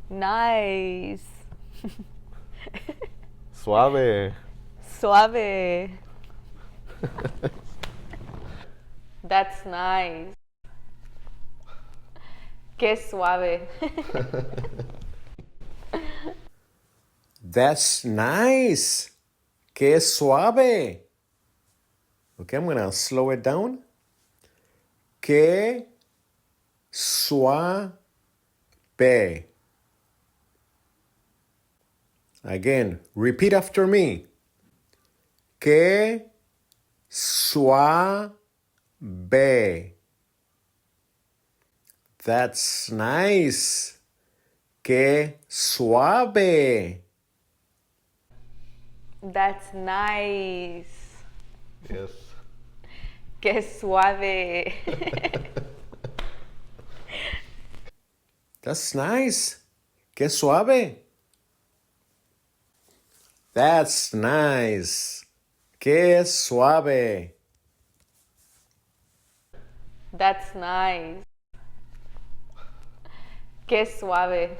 Nice. Suave. Suave. That's nice. Qué suave. That's nice. Que suave. Okay, I'm going to slow it down. Que suave. Again, repeat after me. Que suave. That's nice. Que suave. That's nice. Yes. Qué suave. That's nice. Que suave. That's nice. Que suave. That's nice. Qué suave.